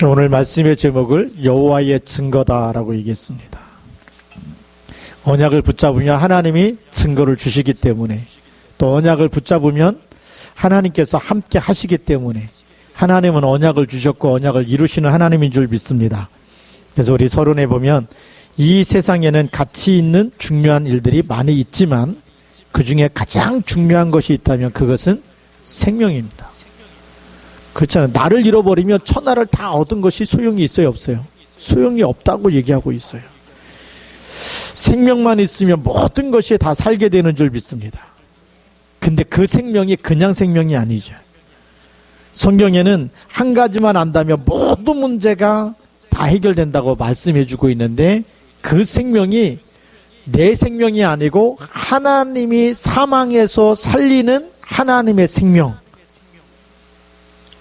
오늘 말씀의 제목을 여호와의 증거다라고 얘기했습니다. 언약을 붙잡으면 하나님이 증거를 주시기 때문에, 또 언약을 붙잡으면 하나님께서 함께 하시기 때문에 하나님은 언약을 주셨고 언약을 이루시는 하나님인 줄 믿습니다. 그래서 우리 서론에 보면 이 세상에는 가치 있는 중요한 일들이 많이 있지만 그 중에 가장 중요한 것이 있다면 그것은 생명입니다. 그렇잖아요. 나를 잃어버리면 천하를 다 얻은 것이 소용이 있어요, 없어요? 소용이 없다고 얘기하고 있어요. 생명만 있으면 모든 것이 다 살게 되는 줄 믿습니다. 근데 그 생명이 그냥 생명이 아니죠. 성경에는 한 가지만 안다면 모든 문제가 다 해결된다고 말씀해주고 있는데, 그 생명이 내 생명이 아니고 하나님이 사망에서 살리는 하나님의 생명,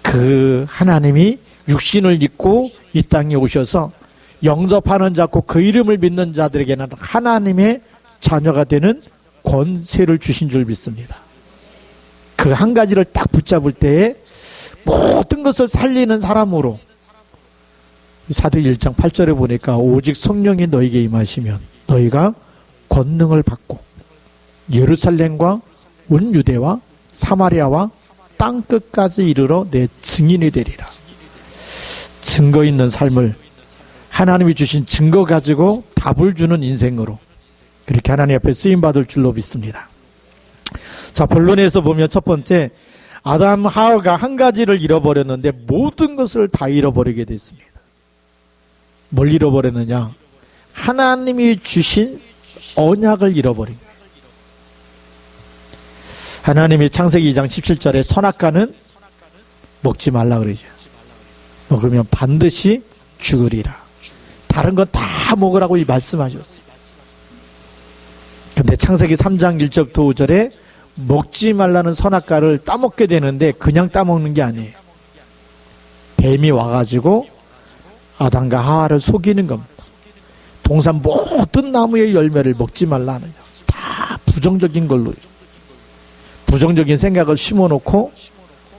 그 하나님이 육신을 입고 이 땅에 오셔서 영접하는 자고 그 이름을 믿는 자들에게는 하나님의 자녀가 되는 권세를 주신 줄 믿습니다. 그 한 가지를 딱 붙잡을 때에 모든 것을 살리는 사람으로, 사도행 1장 8절에 보니까 오직 성령이 너에게 임하시면 너희가 권능을 받고 예루살렘과 온 유대와 사마리아와 땅 끝까지 이르러 내 증인이 되리라. 증거 있는 삶을, 하나님이 주신 증거 가지고 답을 주는 인생으로 그렇게 하나님 앞에 쓰임받을 줄로 믿습니다. 자, 본론에서 보면 첫 번째, 아담 하와가 한 가지를 잃어버렸는데 모든 것을 다 잃어버리게 됐습니다. 뭘 잃어버렸느냐? 하나님이 주신 언약을 잃어버린 거예요. 하나님이 창세기 2장 17절에 선악과는 먹지 말라 그러죠. 먹으면 반드시 죽으리라. 다른 건 다 먹으라고 말씀하셨어요. 근데 창세기 3장 1절부터 5절에 먹지 말라는 선악과를 따먹게 되는데 그냥 따먹는 게 아니에요. 뱀이 와가지고 아담과 하와를 속이는 겁니다. 동산 모든 나무의 열매를 먹지 말라는, 다 부정적인 걸로, 부정적인 생각을 심어놓고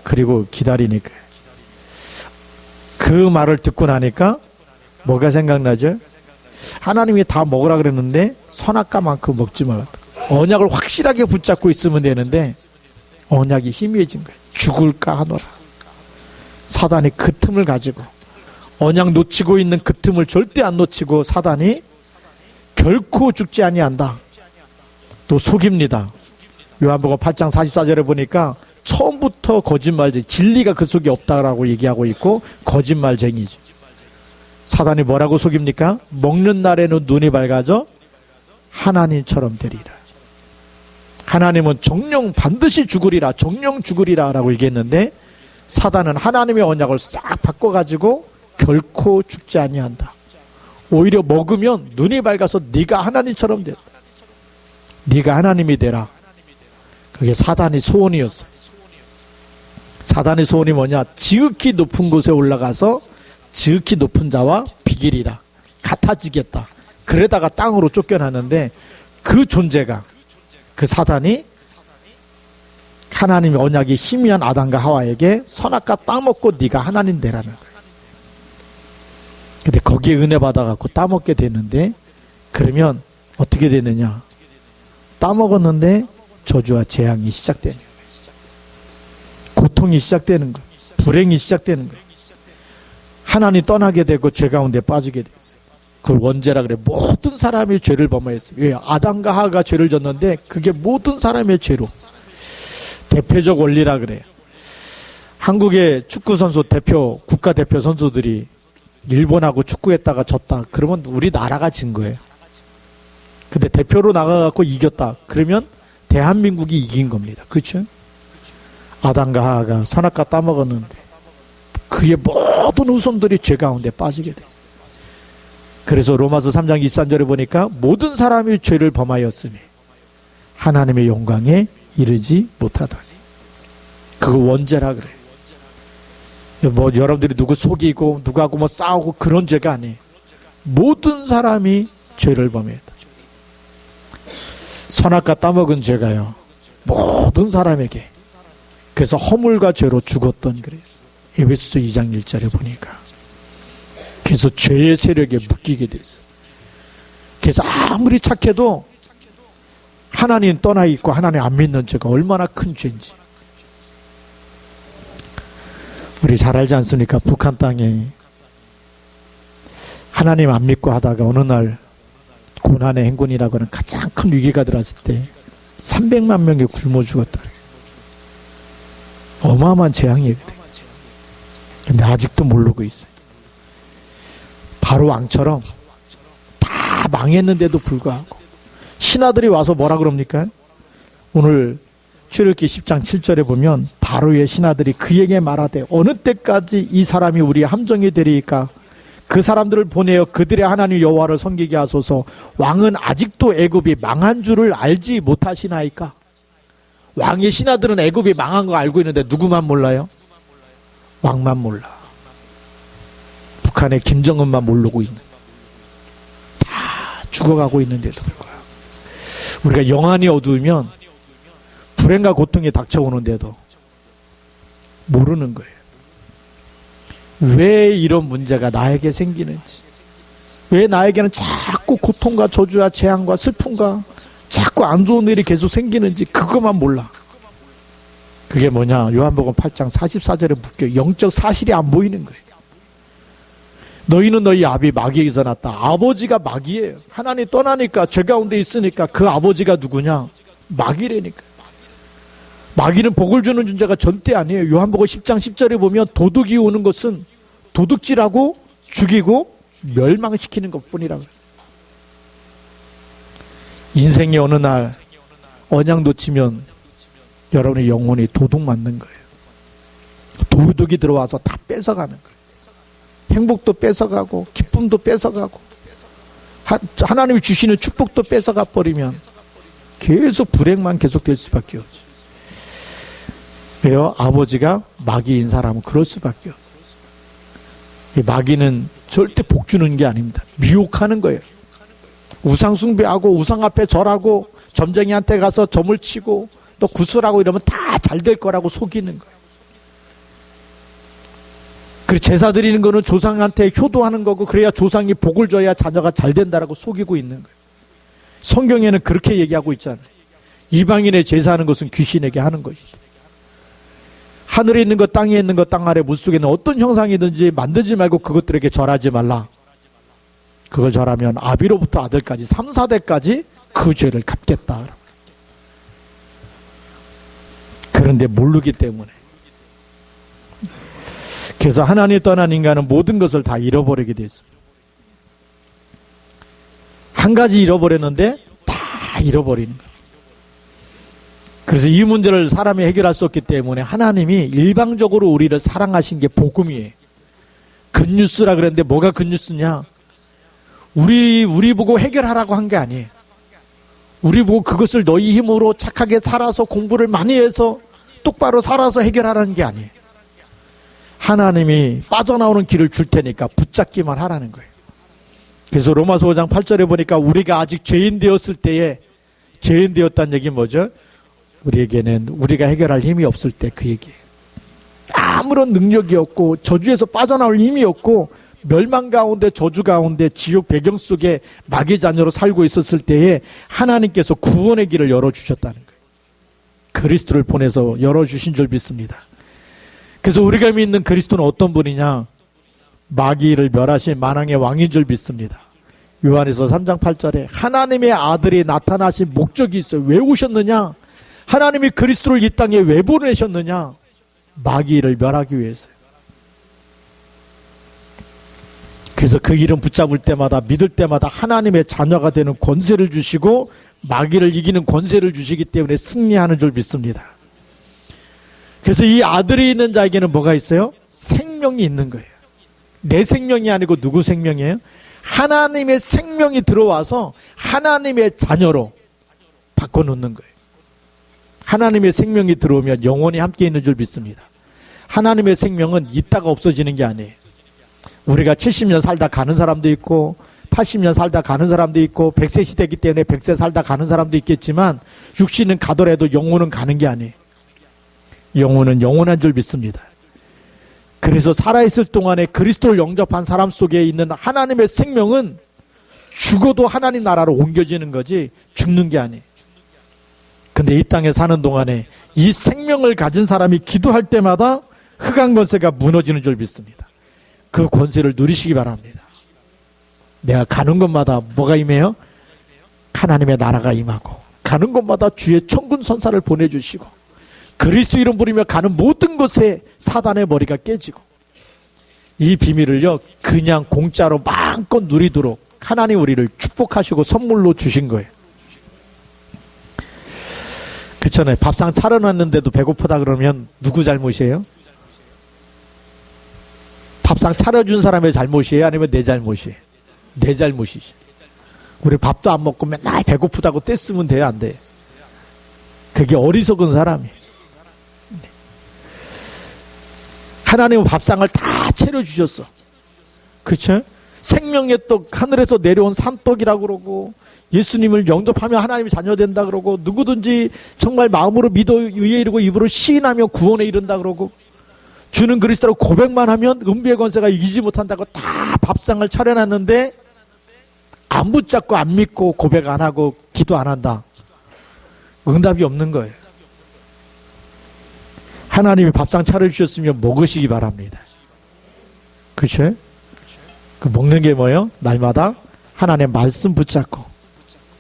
그리고 기다리니까, 그 말을 듣고 나니까 뭐가 생각나죠? 하나님이 다 먹으라 그랬는데 선악과만큼 먹지 말라. 언약을 확실하게 붙잡고 있으면 되는데 언약이 희미해진 거예요. 죽을까 하노라. 사단이 그 틈을 가지고, 언약 놓치고 있는 그 틈을 절대 안 놓치고 사단이 결코 죽지 아니한다. 또 속입니다. 요한복음 8장 44절에 보니까 처음부터 거짓말쟁이, 진리가 그 속에 없다라고 얘기하고 있고 거짓말쟁이죠. 사단이 뭐라고 속입니까? 먹는 날에는 눈이 밝아져 하나님처럼 되리라. 하나님은 정령 반드시 죽으리라, 정령 죽으리라 라고 얘기했는데 사단은 하나님의 언약을 싹 바꿔가지고 결코 죽지 아니한다. 오히려 먹으면 눈이 밝아서 네가 하나님처럼 된다. 네가 하나님이 되라. 그게 사단의 소원이었어요. 사단의 소원이 뭐냐? 지극히 높은 곳에 올라가서 지극히 높은 자와 비기리라. 같아지겠다. 그러다가 땅으로 쫓겨났는데 그 존재가, 그 사단이 하나님의 언약이 희미한 아담과 하와에게 선악과 따먹고 네가 하나님 되라는 거예요. 근데 거기에 은혜 받아갖고 따먹게 되는데, 그러면 어떻게 되느냐? 따먹었는데 저주와 재앙이 시작되는 거예요. 고통이 시작되는 거예요. 불행이 시작되는 거예요. 하나님 떠나게 되고 죄 가운데 빠지게 됐어요. 그걸 원죄라 그래. 모든 사람이 죄를 범하였어요. 왜? 아담과 하와가 죄를 졌는데 그게 모든 사람의 죄로. 대표적 원리라 그래요. 한국의 축구선수 대표, 국가대표 선수들이 일본하고 축구했다가 졌다. 그러면 우리나라가 진 거예요. 근데 대표로 나가갖고 이겼다. 그러면 대한민국이 이긴 겁니다. 그렇죠? 아담과 하와가 선악과 따먹었는데 그의 모든 후손들이 죄 가운데 빠지게 돼요. 그래서 로마서 3장 23절에 보니까 모든 사람이 죄를 범하였으니 하나님의 영광에 이르지 못하더니. 그거 원죄라 그래요. 뭐 여러분들이 누구 속이고 누구하고 뭐 싸우고 그런 죄가 아니에요. 모든 사람이 죄를 범했다. 선악과 따먹은 죄가요, 모든 사람에게. 그래서 허물과 죄로 죽었던 그래요. 에베소서 2장 1절에 보니까 그래서 죄의 세력에 묶이게 돼 있어요. 그래서 아무리 착해도 하나님 떠나 있고 하나님 안 믿는 죄가 얼마나 큰 죄인지. 우리 잘 알지 않습니까? 북한 땅에 하나님 안 믿고 하다가 어느 날 고난의 행군이라고 하는 가장 큰 위기가 들어왔을 때 300만 명이 굶어 죽었다. 어마어마한 재앙이거든요. 근데 아직도 모르고 있어요. 바로 왕처럼 다 망했는데도 불구하고 신하들이 와서 뭐라 그럽니까? 오늘 출애굽기 10장 7절에 보면 바로의 신하들이 그에게 말하되 어느 때까지 이 사람이 우리의 함정이 되리이까? 그 사람들을 보내어 그들의 하나님 여호와를 섬기게 하소서. 왕은 아직도 애굽이 망한 줄을 알지 못하시나이까? 왕의 신하들은 애굽이 망한 거 알고 있는데 누구만 몰라요? 왕만 몰라. 북한의 김정은만 모르고 있는. 다 죽어가고 있는데도 불구하고 우리가 영안이 어두우면 불행과 고통이 닥쳐오는데도 모르는 거예요. 왜 이런 문제가 나에게 생기는지, 왜 나에게는 자꾸 고통과 저주와 재앙과 슬픔과 자꾸 안 좋은 일이 계속 생기는지 그것만 몰라. 그게 뭐냐? 요한복음 8장 44절에 묶여 영적 사실이 안 보이는 거예요. 너희는 너희 아비 마귀에게서 났다. 아버지가 마귀예요. 하나님 떠나니까 죄 가운데 있으니까 그 아버지가 누구냐? 마귀라니까. 마귀는 복을 주는 존재가 절대 아니에요. 요한복음 10장 10절에 보면 도둑이 오는 것은 도둑질하고 죽이고 멸망시키는 것뿐이라고. 인생의 어느 날 언양 놓치면 여러분의 영혼이 도둑 맞는 거예요. 도둑이 들어와서 다 뺏어가는 거예요. 행복도 뺏어가고 기쁨도 뺏어가고 하나님이 주시는 축복도 뺏어가 버리면 계속 불행만 계속될 수밖에 없죠. 왜요? 아버지가 마귀인 사람은 그럴 수밖에 없어요. 마귀는 절대 복 주는 게 아닙니다. 미혹하는 거예요. 우상 숭배하고 우상 앞에 절하고 점쟁이한테 가서 점을 치고 또 구슬하고 이러면 다 잘 될 거라고 속이는 거예요. 그리고 제사 드리는 거는 조상한테 효도하는 거고 그래야 조상이 복을 줘야 자녀가 잘 된다라고 속이고 있는 거예요. 성경에는 그렇게 얘기하고 있잖아요. 이방인의 제사하는 것은 귀신에게 하는 것이죠. 하늘에 있는 것, 땅에 있는 것, 땅 아래 물속에 있는 어떤 형상이든지 만들지 말고 그것들에게 절하지 말라. 그걸 절하면 아비로부터 아들까지 3, 4대까지 그 죄를 갚겠다. 그런데 모르기 때문에. 그래서 하나님 떠난 인간은 모든 것을 다 잃어버리게 됐습니다. 한 가지 잃어버렸는데 다 잃어버리는 거예요. 그래서 이 문제를 사람이 해결할 수 없기 때문에 하나님이 일방적으로 우리를 사랑하신 게 복음이에요. 굿뉴스라 그랬는데 뭐가 굿뉴스냐? 우리 보고 해결하라고 한 게 아니에요. 우리 보고 그것을 너희 힘으로 착하게 살아서 공부를 많이 해서 똑바로 살아서 해결하라는 게 아니에요. 하나님이 빠져나오는 길을 줄 테니까 붙잡기만 하라는 거예요. 그래서 로마서 5장 8절에 보니까 우리가 아직 죄인 되었을 때에 죄인 되었다는 얘기 뭐죠? 우리에게는 우리가 해결할 힘이 없을 때 그 얘기예요. 아무런 능력이 없고 저주에서 빠져나올 힘이 없고 멸망 가운데 저주 가운데 지옥 배경 속에 마귀 자녀로 살고 있었을 때에 하나님께서 구원의 길을 열어주셨다는 거예요. 그리스도를 보내서 열어주신 줄 믿습니다. 그래서 우리가 믿는 그리스도는 어떤 분이냐? 마귀를 멸하신 만왕의 왕인 줄 믿습니다. 요한에서 3장 8절에 하나님의 아들이 나타나신 목적이 있어요. 왜 오셨느냐? 하나님이 그리스도를 이 땅에 왜 보내셨느냐? 마귀를 멸하기 위해서요. 그래서 그 이름 붙잡을 때마다 믿을 때마다 하나님의 자녀가 되는 권세를 주시고 마귀를 이기는 권세를 주시기 때문에 승리하는 줄 믿습니다. 그래서 이 아들이 있는 자에게는 뭐가 있어요? 생명이 있는 거예요. 내 생명이 아니고 누구 생명이에요? 하나님의 생명이 들어와서 하나님의 자녀로 바꿔놓는 거예요. 하나님의 생명이 들어오면 영원히 함께 있는 줄 믿습니다. 하나님의 생명은 있다가 없어지는 게 아니에요. 우리가 70년 살다 가는 사람도 있고 80년 살다 가는 사람도 있고 100세 시대이기 때문에 100세 살다 가는 사람도 있겠지만 육신은 가더라도 영혼은 가는 게 아니에요. 영혼은 영원한 줄 믿습니다. 그래서 살아있을 동안에 그리스도를 영접한 사람 속에 있는 하나님의 생명은 죽어도 하나님 나라로 옮겨지는 거지 죽는 게 아니에요. 근데 이 땅에 사는 동안에 이 생명을 가진 사람이 기도할 때마다 흑암 권세가 무너지는 줄 믿습니다. 그 권세를 누리시기 바랍니다. 내가 가는 곳마다 뭐가 임해요? 하나님의 나라가 임하고, 가는 곳마다 주의 천군 천사를 보내주시고, 그리스도 이름 부르며 가는 모든 곳에 사단의 머리가 깨지고, 이 비밀을요 그냥 공짜로 마음껏 누리도록 하나님 우리를 축복하시고 선물로 주신 거예요. 그렇잖아요. 밥상 차려놨는데도 배고프다 그러면 누구 잘못이에요? 밥상 차려준 사람의 잘못이에요? 아니면 내 잘못이에요? 내 잘못이죠. 우리 밥도 안 먹고 맨날 배고프다고 떼쓰면 돼요? 안 돼요? 그게 어리석은 사람이에요. 하나님은 밥상을 다 차려주셨어. 그렇죠? 생명의 떡, 하늘에서 내려온 산떡이라고 그러고, 예수님을 영접하면 하나님이 자녀된다 그러고, 누구든지 정말 마음으로 믿어 의에 이르고 입으로 시인하며 구원에 이른다 그러고, 주는 그리스도라고 고백만 하면 음부의 권세가 이기지 못한다고 다 밥상을 차려놨는데 안 붙잡고 안 믿고 고백 안 하고 기도 안 한다. 응답이 없는 거예요. 하나님이 밥상 차려주셨으면 먹으시기 바랍니다. 그렇죠? 그 먹는 게 뭐예요? 날마다 하나님의 말씀 붙잡고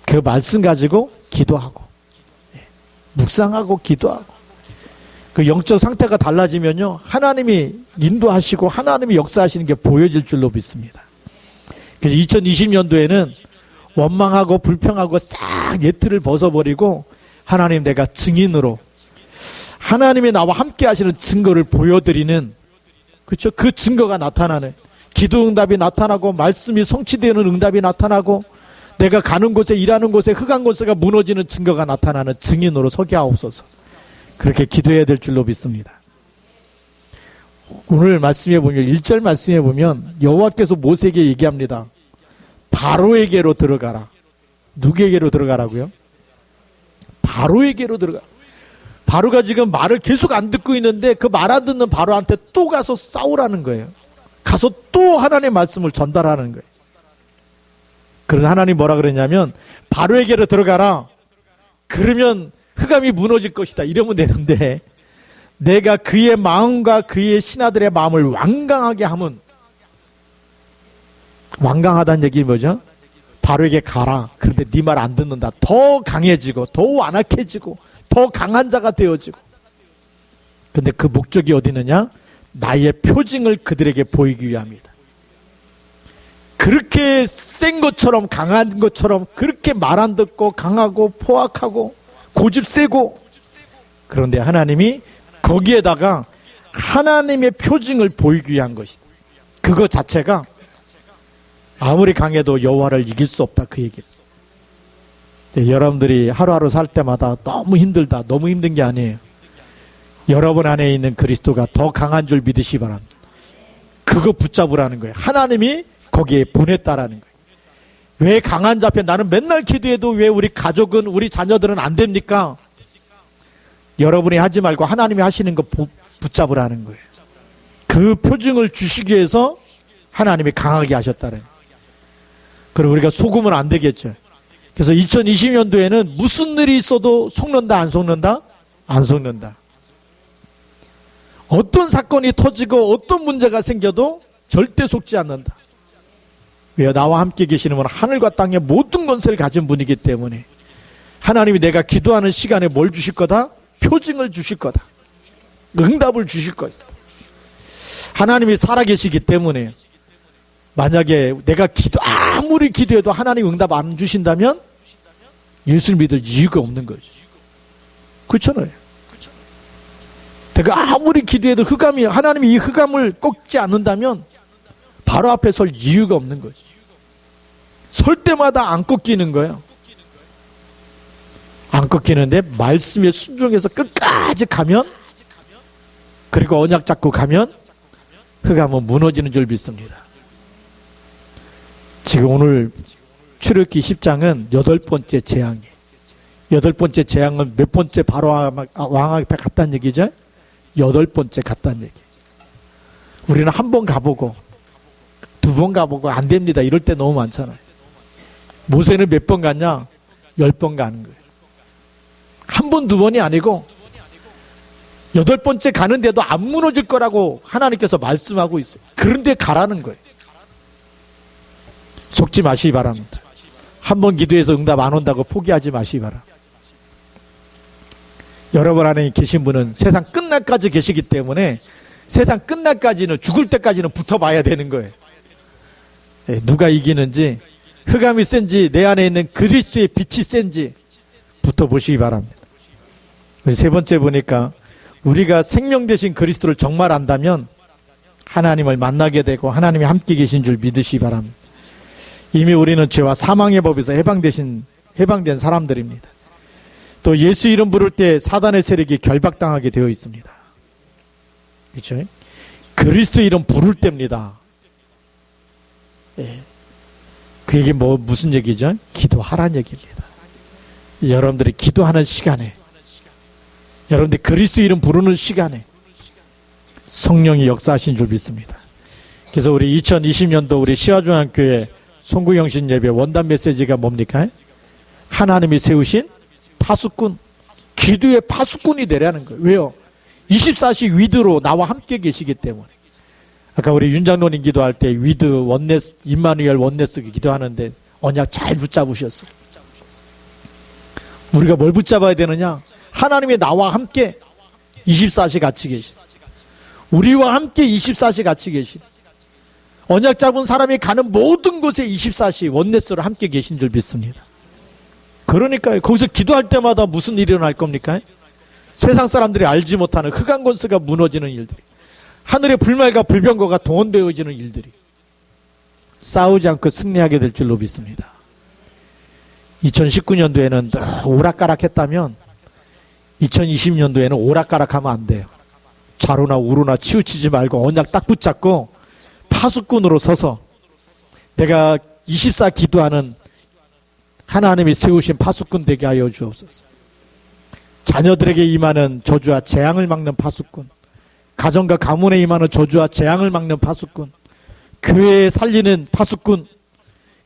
그 말씀 가지고 기도하고 묵상하고 기도하고, 그 영적 상태가 달라지면요 하나님이 인도하시고 하나님이 역사하시는 게 보여질 줄로 믿습니다. 그래서 2020년도에는 원망하고 불평하고 싹 예틀을 벗어버리고, 하나님 내가 증인으로 하나님이 나와 함께 하시는 증거를 보여드리는, 그렇죠? 그 증거가 나타나는, 기도 응답이 나타나고 말씀이 성취되는 응답이 나타나고, 내가 가는 곳에 일하는 곳에 흑암 권세가 무너지는 증거가 나타나는 증인으로 서게 하옵소서. 그렇게 기도해야 될 줄로 믿습니다. 오늘 말씀해 보면 1절 말씀해 보면 여호와께서 모세에게 얘기합니다. 바로에게로 들어가라. 누구에게로 들어가라고요? 바로에게로 들어가. 바로가 지금 말을 계속 안 듣고 있는데 그 말 안 듣는 바로한테 또 가서 싸우라는 거예요. 가서 또 하나님의 말씀을 전달하는 거예요. 그래서 하나님 뭐라 그랬냐면 바로에게로 들어가라. 그러면 흑암이 무너질 것이다. 이러면 되는데, 내가 그의 마음과 그의 신하들의 마음을 완강하게 하면, 완강하다는 얘기 뭐죠? 바로에게 가라. 그런데 네 말 안 듣는다. 더 강해지고 더 완악해지고 더 강한 자가 되어지고. 근데 그 목적이 어디 있느냐? 나의 표징을 그들에게 보이기 위함이다. 그렇게 센 것처럼 강한 것처럼 그렇게 말 안 듣고 강하고 포악하고 고집 세고, 그런데 하나님이 거기에다가 하나님의 표징을 보이기 위한 것이다. 그거 자체가 아무리 강해도 여호와를 이길 수 없다, 그 얘기예요. 여러분들이 하루하루 살 때마다 너무 힘들다, 너무 힘든 게 아니에요. 여러분 안에 있는 그리스도가 더 강한 줄 믿으시기 바랍니다. 그거 붙잡으라는 거예요. 하나님이 거기에 보냈다라는 거예요. 왜 강한 자 앞에 나는 맨날 기도해도 왜 우리 가족은, 우리 자녀들은 안 됩니까? 여러분이 하지 말고 하나님이 하시는 거 붙잡으라는 거예요. 그 표징을 주시기 위해서 하나님이 강하게 하셨다는 거예요. 그리고 우리가 속으면 안 되겠죠. 그래서 2020년도에는 무슨 일이 있어도 속는다, 안 속는다? 안 속는다. 어떤 사건이 터지고 어떤 문제가 생겨도 절대 속지 않는다. 왜요? 나와 함께 계시는 분은 하늘과 땅의 모든 권세를 가진 분이기 때문에 하나님이 내가 기도하는 시간에 뭘 주실 거다? 표징을 주실 거다. 응답을 주실 거다. 하나님이 살아계시기 때문에 만약에 내가 아무리 기도해도 하나님 응답 안 주신다면 예수를 믿을 이유가 없는 거죠. 그렇잖아요. 내가 아무리 기도해도 하나님이 이 흑암을 꺾지 않는다면 바로 앞에 설 이유가 없는 거죠. 설 때마다 안 꺾이는 거예요. 안 꺾이는데 말씀에 순종해서 끝까지 가면, 그리고 언약 잡고 가면 흑암은 무너지는 줄 믿습니다. 지금 오늘 출애굽기 10장은 8번째 재앙이에요. 8번째 재앙은 몇 번째 바로 왕 앞에 갔다는 얘기죠? 8번째 갔다는 얘기예요. 우리는 한 번 가보고 2번 가보고 안 됩니다. 이럴 때 너무 많잖아요. 모세는 몇 번 갔냐? 10번 가는 거예요. 한 번, 2번이 아니고 8번째 가는데도 안 무너질 거라고 하나님께서 말씀하고 있어요. 그런데 가라는 거예요. 속지 마시기 바랍니다. 한 번 기도해서 응답 안 온다고 포기하지 마시기 바랍니다. 여러분 안에 계신 분은 세상 끝날까지 계시기 때문에 세상 끝날까지는, 죽을 때까지는 붙어봐야 되는 거예요. 누가 이기는지, 흑암이 센지 내 안에 있는 그리스도의 빛이 센지 붙어보시기 바랍니다. 세 번째 보니까 우리가 생명 되신 그리스도를 정말 안다면 하나님을 만나게 되고 하나님이 함께 계신 줄 믿으시기 바랍니다. 이미 우리는 죄와 사망의 법에서 해방된 사람들입니다. 또 예수 이름 부를 때 사단의 세력이 결박당하게 되어 있습니다. 그렇죠? 그리스도 이름 부를 때입니다. 예. 그 얘기 무슨 얘기죠? 기도하라는 얘기입니다. 여러분들이 기도하는 시간에, 여러분들이 그리스도 이름 부르는 시간에 성령이 역사하신 줄 믿습니다. 그래서 우리 2020년도 우리 시화중앙교회 송구영신 예배 원단 메시지가 뭡니까? 하나님이 세우신 파수꾼, 기도의 파수꾼이 되라는 거예요. 왜요? 24시 위드로 나와 함께 계시기 때문에. 아까 우리 윤장로님 기도할 때 위드 원네스, 임마누엘 원네스 기도하는데 언약 잘 붙잡으셨어요. 우리가 뭘 붙잡아야 되느냐? 하나님이 나와 함께 24시 같이 계신, 우리와 함께 24시 같이 계신, 언약 잡은 사람이 가는 모든 곳에 24시 원네스로 함께 계신 줄 믿습니다. 그러니까 거기서 기도할 때마다 무슨 일이 일어날 겁니까? 세상 사람들이 알지 못하는 흑암 권세가 무너지는 일들이, 하늘의 불말과 불병거가 동원되어지는 일들이, 싸우지 않고 승리하게 될 줄로 믿습니다. 2019년도에는 오락가락했다면 2020년도에는 오락가락하면 안 돼요. 좌로나 우로나 치우치지 말고 언약 딱 붙잡고 파수꾼으로 서서 내가 24 기도하는 하나님이 세우신 파수꾼 되게 하여 주옵소서. 자녀들에게 임하는 저주와 재앙을 막는 파수꾼, 가정과 가문에 임하는 저주와 재앙을 막는 파수꾼, 교회에 살리는 파수꾼,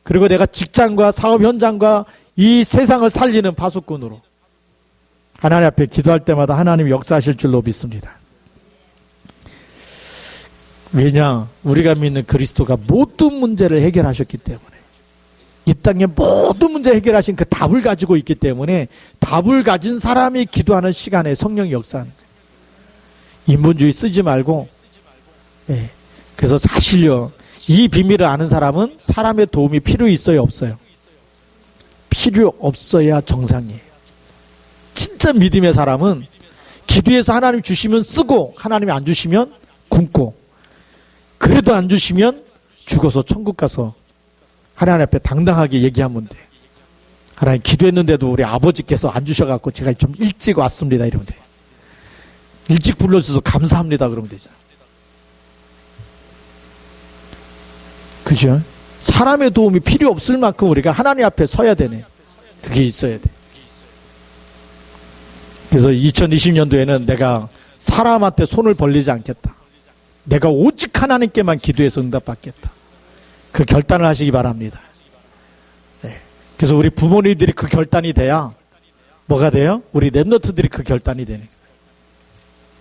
그리고 내가 직장과 사업 현장과 이 세상을 살리는 파수꾼으로 하나님 앞에 기도할 때마다 하나님이 역사하실 줄로 믿습니다. 왜냐? 우리가 믿는 그리스도가 모든 문제를 해결하셨기 때문에, 이 땅의 모든 문제 해결하신 그 답을 가지고 있기 때문에 답을 가진 사람이 기도하는 시간에 성령이 역사하는 거예요. 인본주의 쓰지 말고. 그래서 사실요, 이 비밀을 아는 사람은 사람의 도움이 필요 있어요, 없어요? 필요 없어야 정상이에요. 진짜 믿음의 사람은 기도해서 하나님 주시면 쓰고, 하나님이 안 주시면 굶고, 그래도 안 주시면 죽어서 천국 가서 하나님 앞에 당당하게 얘기하면 돼. 하나님 기도했는데도 우리 아버지께서 안 주셔갖고 제가 좀 일찍 왔습니다, 이러면 돼. 일찍 불러주셔서 감사합니다, 그러면 되잖아. 그죠? 사람의 도움이 필요 없을 만큼 우리가 하나님 앞에 서야 되네. 그게 있어야 돼. 그래서 2020년도에는 내가 사람한테 손을 벌리지 않겠다. 내가 오직 하나님께만 기도해서 응답받겠다. 그 결단을 하시기 바랍니다. 그래서 우리 부모님들이 그 결단이 돼야 뭐가 돼요? 우리 랩너트들이 그 결단이 되는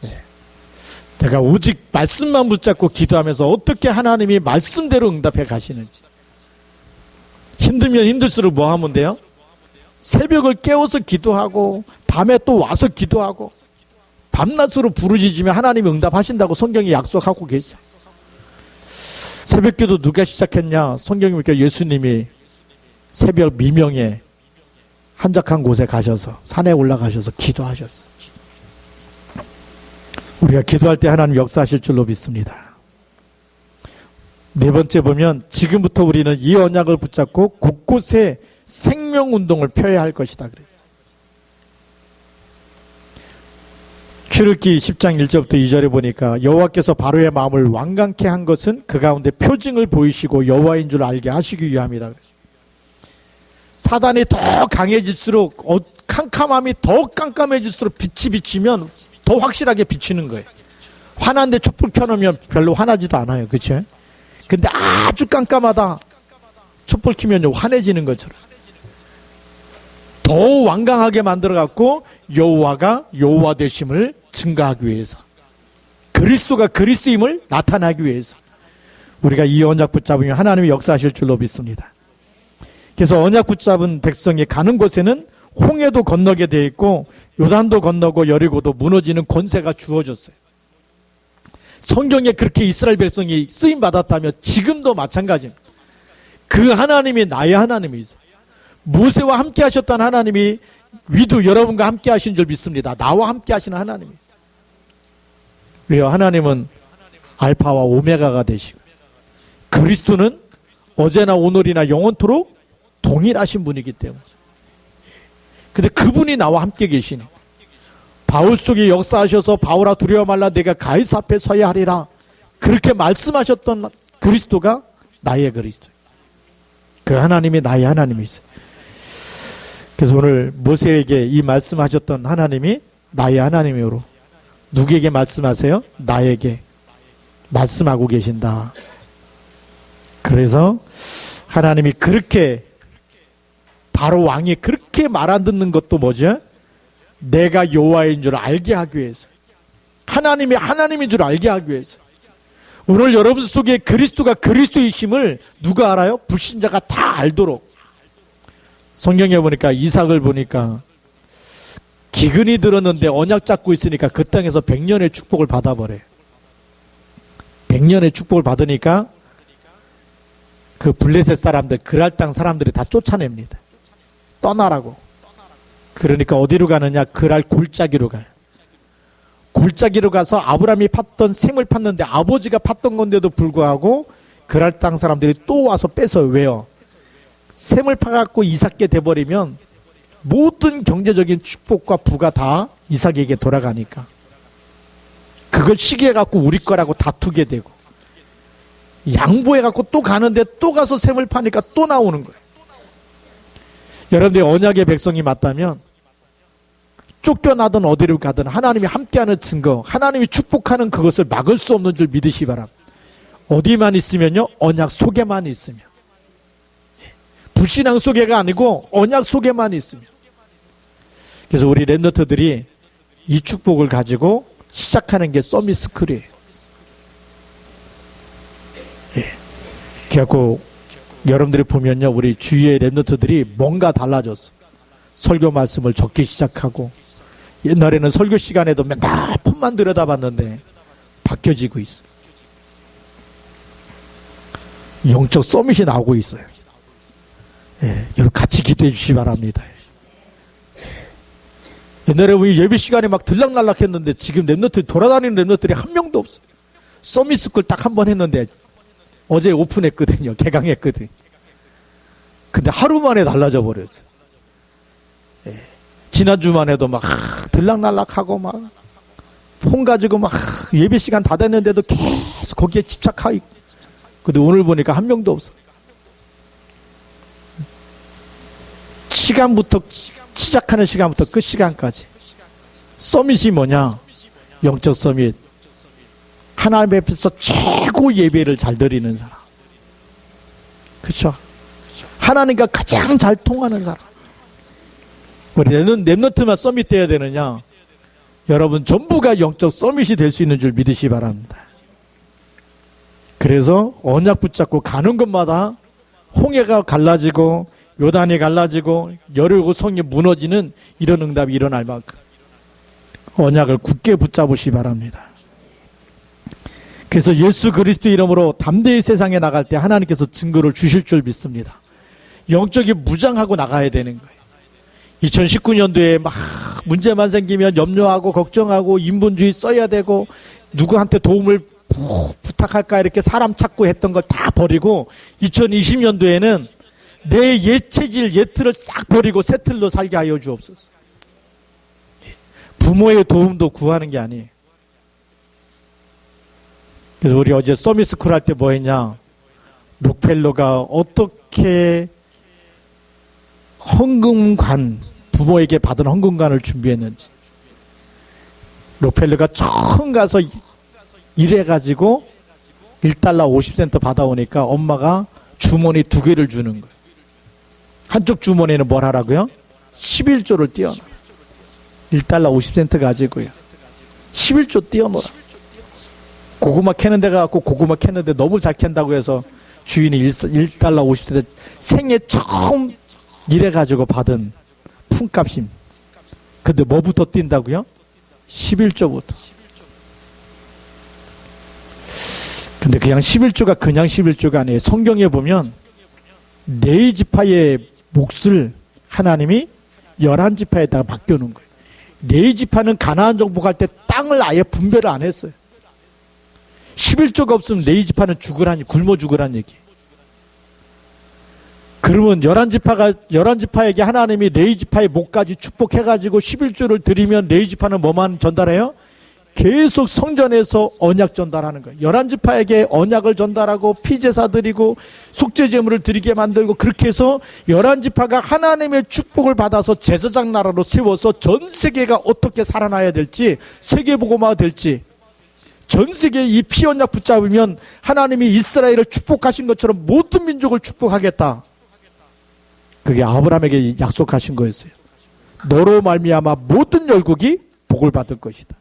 거예요. 내가 오직 말씀만 붙잡고 기도하면서 어떻게 하나님이 말씀대로 응답해 가시는지. 힘들면 힘들수록 뭐 하면 돼요? 새벽을 깨워서 기도하고 밤에 또 와서 기도하고 밤낮으로 부르짖으면 하나님이 응답하신다고 성경이 약속하고 계세요. 새벽기도 누가 시작했냐? 성경이니까 예수님이 새벽 미명에 한적한 곳에 가셔서 산에 올라가셔서 기도하셨어요. 우리가 기도할 때 하나님 역사하실 줄로 믿습니다. 네 번째 보면 지금부터 우리는 이 언약을 붙잡고 곳곳에 생명운동을 펴야 할 것이다 그랬어요. 출애굽기 10장 1절부터 2절에 보니까 여호와께서 바로의 마음을 완강케 한 것은 그 가운데 표징을 보이시고 여호와인 줄 알게 하시기 위함이다. 사단이 더 강해질수록 캄캄함이 더 깜깜해질수록 빛이 비치면 더 확실하게 비치는 거예요. 환한데 촛불 켜놓으면 별로 환하지도 않아요. 그렇죠? 근데 아주 깜깜하다. 촛불 켜면 환해지는 것처럼. 더 완강하게 만들어갖고 여호와가 여호와 되심을 증거하기 위해서, 그리스도가 그리스도임을 나타나기 위해서 우리가 이 언약 붙잡으면 하나님이 역사하실 줄로 믿습니다. 그래서 언약 붙잡은 백성이 가는 곳에는 홍해도 건너게 되어 있고 요단도 건너고 여리고도 무너지는 권세가 주어졌어요. 성경에 그렇게 이스라엘 백성이 쓰임받았다면 지금도 마찬가지입니다. 그 하나님이 나의 하나님이세요. 모세와 함께 하셨던 하나님이 위도 여러분과 함께 하신 줄 믿습니다. 나와 함께 하시는 하나님이에요. 왜요? 하나님은 알파와 오메가가 되시고 그리스도는 어제나 오늘이나 영원토록 동일하신 분이기 때문에. 근데 그분이 나와 함께 계시니 바울 속에 역사하셔서 바울아 두려워 말라 내가 가이사 앞에 서야 하리라 그렇게 말씀하셨던 그리스도가 나의 그리스도, 그 하나님이 나의 하나님이세요. 그래서 오늘 모세에게 이 말씀하셨던 하나님이 나의 하나님이므로 누구에게 말씀하세요? 나에게 말씀하고 계신다. 그래서 하나님이 그렇게 바로 왕이 그렇게 말 안 듣는 것도 뭐죠? 내가 여호와인 줄 알게 하기 위해서, 하나님이 하나님인 줄 알게 하기 위해서. 오늘 여러분 속에 그리스도가 그리스도이심을 누가 알아요? 불신자가 다 알도록. 성경에 보니까 이삭을 보니까 기근이 들었는데 언약 잡고 있으니까 그 땅에서 100년의 축복을 받아버려요. 100년의 축복을 받으니까 그 블레셋 사람들, 그랄 땅 사람들이 다 쫓아냅니다. 떠나라고. 그러니까 어디로 가느냐? 그랄 골짜기로 가요. 골짜기로 가서 아브라함이 팠던 샘을 팠는데 아버지가 팠던 건데도 불구하고 그랄 땅 사람들이 또 와서 뺏어요. 왜요? 샘을 파갖고 이삭게 돼버리면 모든 경제적인 축복과 부가 다 이삭에게 돌아가니까 그걸 시기해갖고 우리 거라고 다투게 되고, 양보해갖고 또 가는데 또 가서 샘을 파니까 또 나오는 거예요. 여러분들이 언약의 백성이 맞다면 쫓겨나든 어디로 가든 하나님이 함께하는 증거, 하나님이 축복하는 그것을 막을 수 없는 줄 믿으시 바랍니다. 어디만 있으면요? 언약 속에만 있으면. 불신앙 속에가 아니고 언약 속에만 있으면. 그래서 우리 랩너트들이 이 축복을 가지고 시작하는 게 서밋스쿨이에요. 그래갖고 여러분들이 보면요, 우리 주위의 랩너트들이 뭔가 달라졌어. 설교 말씀을 적기 시작하고, 옛날에는 설교 시간에도 맨날 폰만 들여다봤는데 바뀌어지고 있어. 영적 서밋이 나오고 있어요. 여러분 같이 기도해 주시기 바랍니다. 옛날에 우리 예배 시간에 막 들락날락 했는데 지금 랩너트, 돌아다니는 랩너트들이 한 명도 없어요. 서밋스쿨 딱 한 번 했는데 어제 오픈했거든요. 개강했거든요. 근데 하루 만에 달라져 버렸어요. 지난주만 해도 막 들락날락하고 막 폰 가지고 막 예배 시간 다 됐는데도 계속 거기에 집착하고 있고. 근데 오늘 보니까 한 명도 없어. 시간부터, 시작하는 시간부터 끝 시간까지. 서밋이 뭐냐? 영적 서밋. 하나님 앞에서 최고 예배를 잘 드리는 사람. 그렇죠? 하나님과 가장 잘 통하는 사람. 우리 랩너트만 서밋 돼야 되느냐? 여러분 전부가 영적 서밋이 될 수 있는 줄 믿으시기 바랍니다. 그래서 언약 붙잡고 가는 것마다 홍해가 갈라지고 요단이 갈라지고 여리고 성이 무너지는 이런 응답이 일어날 만큼 언약을 굳게 붙잡으시기 바랍니다. 그래서 예수 그리스도 이름으로 담대히 세상에 나갈 때 하나님께서 증거를 주실 줄 믿습니다. 영적이 무장하고 나가야 되는 거예요. 2019년도에 막 문제만 생기면 염려하고 걱정하고 인본주의 써야 되고 누구한테 도움을 부탁할까 이렇게 사람 찾고 했던 걸 다 버리고 2020년도에는 내 옛 체질, 옛 틀을 싹 버리고 새 틀로 살게 하여 주옵소서. 부모의 도움도 구하는 게 아니에요. 그래서 우리 어제 서밋스쿨 할 때 뭐 했냐? 록펠러가 어떻게 헌금관, 부모에게 받은 헌금관을 준비했는지. 록펠러가 처음 가서 이래가지고 1달러 50센트 받아오니까 엄마가 주머니 2개를 주는 거예요. 한쪽 주머니에는 뭘 하라고요? 11조를 띄워놔. 1달러 50센트 가지고요. 11조 띄워놓으라. 고구마 캐는 데 가갖고 고구마 캐는데 너무 잘 캔다고 해서 주인이 1달러 50센트 생애 처음 이래가지고 받은 품값임. 근데 뭐부터 뛴다고요? 11조부터. 근데 그냥 11조가 그냥 11조가 아니에요. 성경에 보면 네 지파의 몫을 하나님이 11지파에다가 맡겨놓은 거예요. 네 지파는 가나안 정복할 때 땅을 아예 분배를 안 했어요. 11조가 없으면 네 지파는 죽으라니, 굶어 죽으란 얘기. 그러면 11지파에게 하나님이 네 지파의 몫까지 축복해가지고 11조를 드리면 네 지파는 뭐만 전달해요? 계속 성전에서 언약 전달하는 거예요. 11지파에게 언약을 전달하고 피제사 드리고 속죄제물을 드리게 만들고 그렇게 해서 11지파가 하나님의 축복을 받아서 제사장 나라로 세워서 전 세계가 어떻게 살아나야 될지, 세계복음화가 될지, 전 세계에 이 피언약 붙잡으면 하나님이 이스라엘을 축복하신 것처럼 모든 민족을 축복하겠다. 그게 아브라함에게 약속하신 거였어요. 너로 말미암아 모든 열국이 복을 받을 것이다.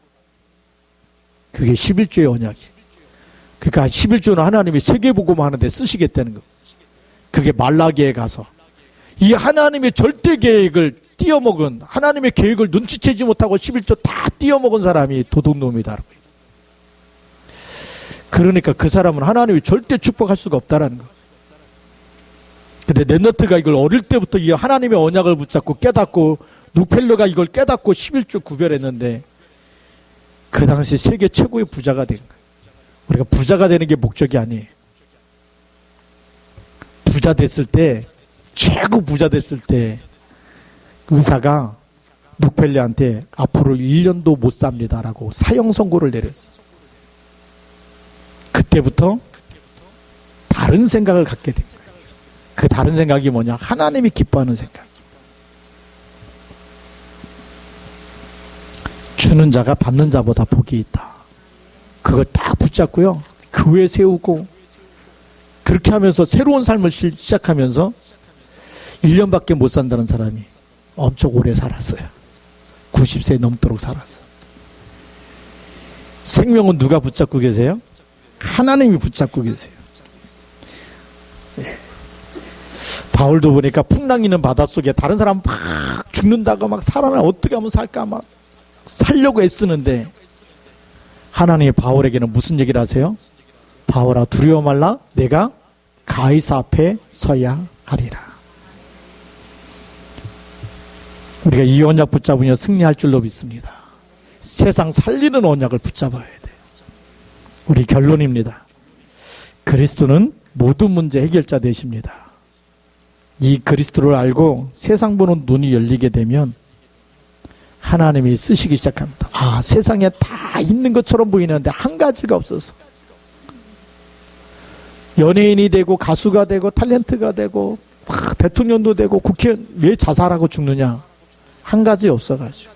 그게 11조의 언약이에요. 그러니까 11조는 하나님이 세계복음화 하는데 쓰시겠다는 거. 그게 말라기에 가서 이 하나님의 절대 계획을 띄어먹은, 하나님의 계획을 눈치채지 못하고 11조 다 띄어먹은 사람이 도둑놈이다. 그러니까 그 사람은 하나님이 절대 축복할 수가 없다라는 거. 근데 랩넌트가 이걸 어릴 때부터 이 하나님의 언약을 붙잡고 깨닫고, 룩펠러가 이걸 깨닫고 11조 구별했는데 그 당시 세계 최고의 부자가 된 거예요. 우리가 부자가 되는 게 목적이 아니에요. 부자 됐을 때, 최고 부자 됐을 때 의사가 룩펠러한테 앞으로 1년도 못 삽니다라고 사형 선고를 내렸어요. 그때부터 다른 생각을 갖게 된 거예요. 그 다른 생각이 뭐냐? 하나님이 기뻐하는 생각. 주는 자가 받는 자보다 복이 있다. 그걸 딱 붙잡고요. 교회 세우고 그렇게 하면서 새로운 삶을 시작하면서 1년밖에 못 산다는 사람이 엄청 오래 살았어요. 90세 넘도록 살았어요. 생명은 누가 붙잡고 계세요? 하나님이 붙잡고 계세요. 예. 바울도 보니까 풍랑이는 바닷속에 다른 사람 막 죽는다고 막 살아나 어떻게 하면 살까 막 살려고 애쓰는데 하나님이 바울에게는 무슨 얘기를 하세요? 바울아 두려워 말라 내가 가이사 앞에 서야 하리라. 우리가 이 언약 붙잡으면 승리할 줄로 믿습니다. 세상 살리는 언약을 붙잡아야 돼요. 우리 결론입니다. 그리스도는 모든 문제 해결자 되십니다. 이 그리스도를 알고 세상 보는 눈이 열리게 되면 하나님이 쓰시기 시작합니다. 아, 세상에 다 있는 것처럼 보이는데 한 가지가 없어서 연예인이 되고 가수가 되고 탤런트가 되고 대통령도 되고 국회의원 왜 자살하고 죽느냐? 한 가지 없어가지고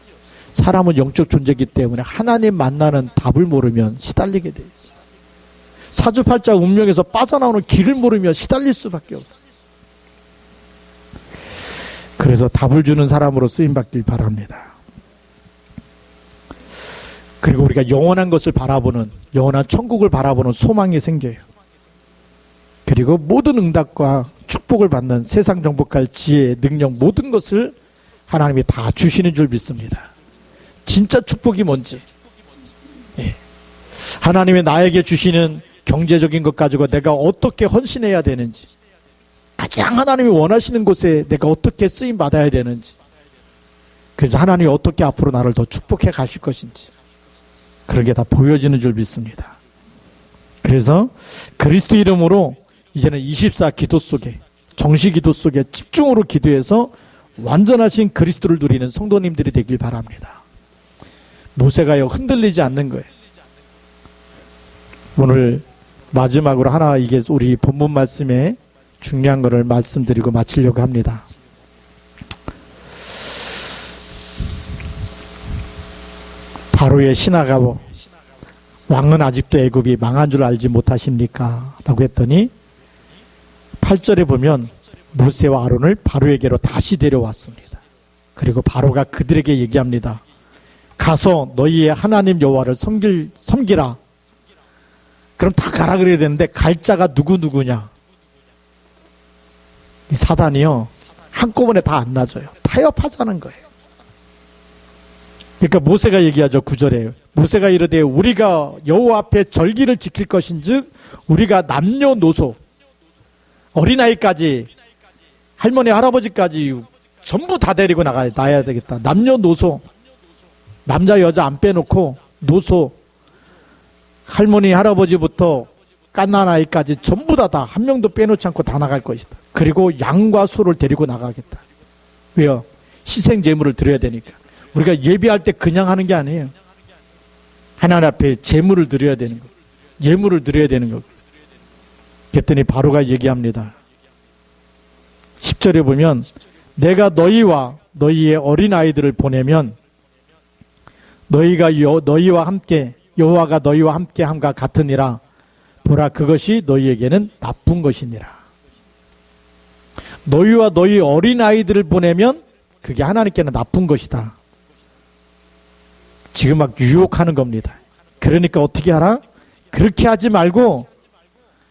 사람은 영적 존재이기 때문에 하나님 만나는 답을 모르면 시달리게 돼 있어요. 사주팔자 운명에서 빠져나오는 길을 모르면 시달릴 수밖에 없어요. 그래서 답을 주는 사람으로 쓰임받길 바랍니다. 그리고 우리가 영원한 것을 바라보는, 영원한 천국을 바라보는 소망이 생겨요. 그리고 모든 응답과 축복을 받는 세상 정복할 지혜, 능력 모든 것을 하나님이 다 주시는 줄 믿습니다. 진짜 축복이 뭔지, 예. 하나님이 나에게 주시는 경제적인 것 가지고 내가 어떻게 헌신해야 되는지, 가장 하나님이 원하시는 곳에 내가 어떻게 쓰임 받아야 되는지, 그래서 하나님이 어떻게 앞으로 나를 더 축복해 가실 것인지 그런 게 다 보여지는 줄 믿습니다. 그래서 그리스도 이름으로 이제는 24 기도 속에, 정시 기도 속에 집중으로 기도해서 완전하신 그리스도를 누리는 성도님들이 되길 바랍니다. 모세가요 흔들리지 않는 거예요. 오늘 마지막으로 하나, 이게 우리 본문 말씀에 중요한 것을 말씀드리고 마치려고 합니다. 바로의 신하가 왕은 아직도 애굽이 망한 줄 알지 못하십니까? 라고 했더니 8절에 보면 모세와 아론을 바로에게로 다시 데려왔습니다. 그리고 바로가 그들에게 얘기합니다. 가서 너희의 하나님 여호와를 섬기라. 그럼 다 가라 그래야 되는데 갈 자가 누구냐? 이 사단이요, 한꺼번에 다 안 놔줘요. 타협하자는 거예요. 그러니까 모세가 얘기하죠. 9절에 모세가 이르되 우리가 여호와 앞에 절기를 지킬 것인즉 우리가 남녀노소 어린아이까지 할머니 할아버지까지 전부 다 데리고 나가야 되겠다. 남녀노소 남자 여자 안 빼놓고 노소 할머니 할아버지부터 갓난아이까지 전부 다 한 명도 빼놓지 않고 다 나갈 것이다. 그리고 양과 소를 데리고 나가겠다. 왜요? 희생 제물을 드려야 되니까. 우리가 예배할 때 그냥 하는 게 아니에요. 하나님 앞에 제물을 드려야 되는 거, 예물을 드려야 되는 거. 그랬더니 바로가 얘기합니다. 10절에 보면 내가 너희와 너희의 어린아이들을 보내면 너희와 함께 여호와가 너희와 함께 함과 같으니라. 보라, 그것이 너희에게는 나쁜 것이니라. 너희와 너희 어린아이들을 보내면 그게 하나님께는 나쁜 것이다. 지금 막 유혹하는 겁니다. 그러니까 어떻게 하라? 그렇게 하지 말고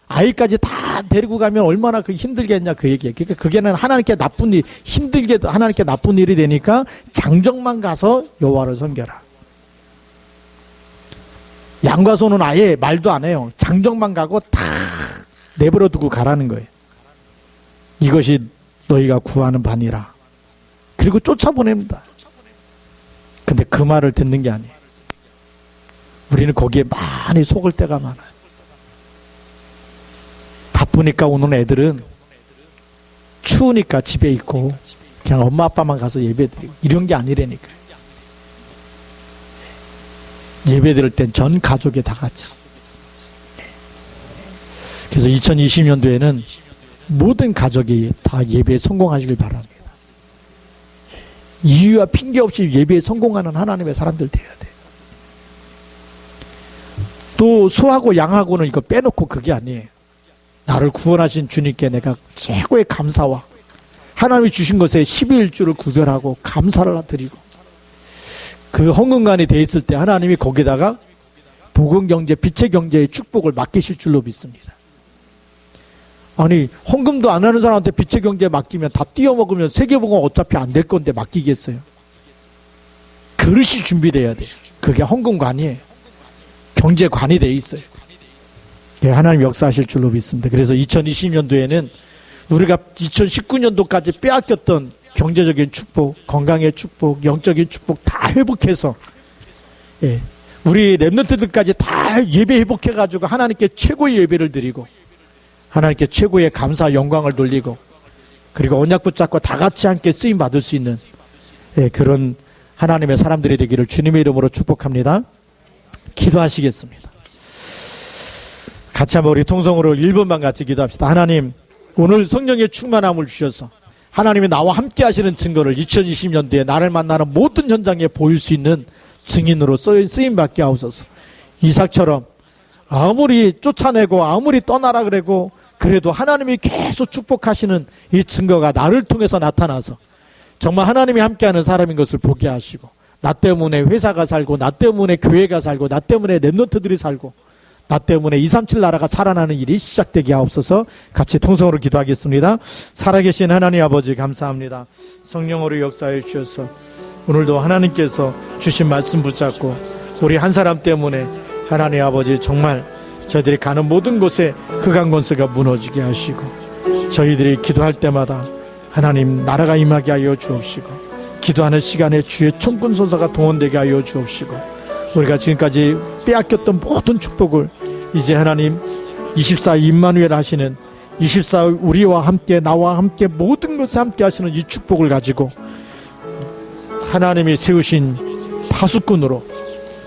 아이까지 다 데리고 가면 얼마나 힘들겠냐 그 얘기예요. 그러니까 그게는 하나님께 나쁜 일, 힘들게도 하나님께 나쁜 일이 되니까 장정만 가서 여호와를 섬겨라. 양과 소는 아예 말도 안 해요. 장정만 가고 다 내버려 두고 가라는 거예요. 이것이 너희가 구하는 바니라. 그리고 쫓아보냅니다. 근데 그 말을 듣는 게 아니에요. 우리는 거기에 많이 속을 때가 많아요. 바쁘니까 오는 애들은 추우니까 집에 있고 그냥 엄마 아빠만 가서 예배드리고 이런 게 아니라니까요. 예배 드릴 땐 전 가족이 다 같이. 그래서 2020년도에는 모든 가족이 다 예배에 성공하시길 바랍니다. 이유와 핑계 없이 예배에 성공하는 하나님의 사람들 되어야 돼요. 또 소하고 양하고는 이거 빼놓고 그게 아니에요. 나를 구원하신 주님께 내가 최고의 감사와 하나님이 주신 것에 12일주를 구별하고 감사를 드리고 그 헌금관이 돼 있을 때 하나님이 거기다가 복음경제, 빛의 경제의 축복을 맡기실 줄로 믿습니다. 아니 헌금도 안 하는 사람한테 빛의 경제 맡기면 다 띄어먹으면 세계복음 어차피 안 될 건데 맡기겠어요. 그릇이 준비돼야 돼요. 그게 헌금관이에요. 경제관이 돼 있어요. 하나님 역사하실 줄로 믿습니다. 그래서 2020년도에는 우리가 2019년도까지 빼앗겼던 경제적인 축복, 건강의 축복, 영적인 축복 다 회복해서 우리 렘넌트들까지 다 예배 회복해가지고 하나님께 최고의 예배를 드리고 하나님께 최고의 감사, 영광을 돌리고 그리고 언약 붙잡고 다 같이 함께 쓰임 받을 수 있는 그런 하나님의 사람들이 되기를 주님의 이름으로 축복합니다. 기도하시겠습니다. 같이 한번 우리 통성으로 1분만 같이 기도합시다. 하나님, 오늘 성령의 충만함을 주셔서 하나님이 나와 함께 하시는 증거를 2020년도에 나를 만나는 모든 현장에 보일 수 있는 증인으로 쓰임받게 하옵소서. 이삭처럼 아무리 쫓아내고 아무리 떠나라 그래도 하나님이 계속 축복하시는 이 증거가 나를 통해서 나타나서 정말 하나님이 함께하는 사람인 것을 보게 하시고 나 때문에 회사가 살고 나 때문에 교회가 살고 나 때문에 렘넌트들이 살고 나 때문에 237 나라가 살아나는 일이 시작되게 하옵소서. 같이 통성으로 기도하겠습니다. 살아계신 하나님 아버지 감사합니다. 성령으로 역사해 주셔서 오늘도 하나님께서 주신 말씀 붙잡고 우리 한 사람 때문에 하나님 아버지 정말 저희들이 가는 모든 곳에 흑암 권세가 무너지게 하시고 저희들이 기도할 때마다 하나님 나라가 임하게 하여 주옵시고 기도하는 시간에 주의 총군 소사가 동원되게 하여 주옵시고 우리가 지금까지 빼앗겼던 모든 축복을 이제 하나님 24 임마누엘 하시는 24 우리와 함께 나와 함께 모든 것에 함께 하시는 이 축복을 가지고 하나님이 세우신 파수꾼으로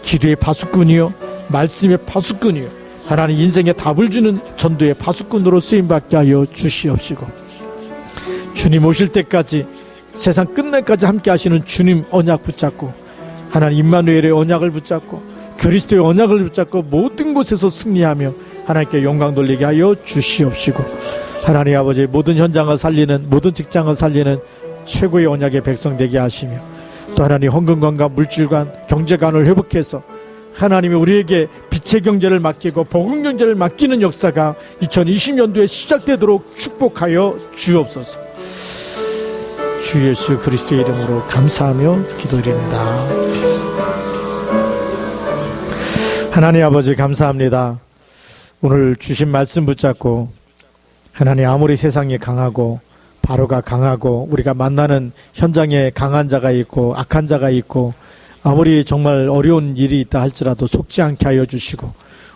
기도의 파수꾼이요 말씀의 파수꾼이요 하나님 인생에 답을 주는 전도의 파수꾼으로 쓰임받게 하여 주시옵시고 주님 오실 때까지 세상 끝날까지 함께 하시는 주님 언약 붙잡고 하나님 임마누엘의 언약을 붙잡고 그리스도의 언약을 붙잡고 모든 곳에서 승리하며 하나님께 영광 돌리게 하여 주시옵시고, 하나님 아버지 모든 현장을 살리는, 모든 직장을 살리는 최고의 언약의 백성 되게 하시며, 또 하나님 헌금관과 물질관, 경제관을 회복해서 하나님이 우리에게 빛의 경제를 맡기고 복음 경제를 맡기는 역사가 2020년도에 시작되도록 축복하여 주옵소서. 주 예수 그리스도의 이름으로 감사하며 기도드립니다. 하나님 아버지 감사합니다. 오늘 주신 말씀 붙잡고, 하나님 아무리 세상이 강하고 바로가 강하고 우리가 만나는 현장에 강한 자가 있고 악한 자가 있고, 아무리 정말 어려운 일이 있다 할지라도 속지 않게 하여 주시고,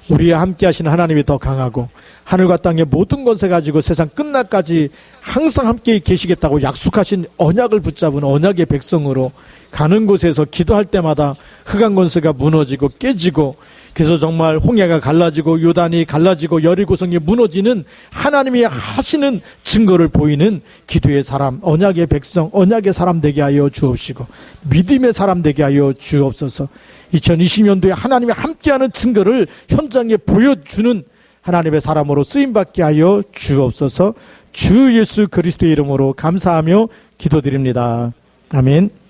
우리와 함께 하시는 하나님이 더 강하고 하늘과 땅의 모든 것을 가지고 세상 끝날까지 항상 함께 계시겠다고 약속하신 언약을 붙잡은 언약의 백성으로 가는 곳에서 기도할 때마다 흑암 권세가 무너지고 깨지고, 그래서 정말 홍해가 갈라지고 요단이 갈라지고 여리고성이 무너지는 하나님이 하시는 증거를 보이는 기도의 사람, 언약의 백성, 언약의 사람 되게 하여 주옵시고, 믿음의 사람 되게 하여 주옵소서. 2020년도에 하나님이 함께하는 증거를 현장에 보여주는 하나님의 사람으로 쓰임받게 하여 주옵소서. 주 예수 그리스도의 이름으로 감사하며 기도드립니다. 아멘.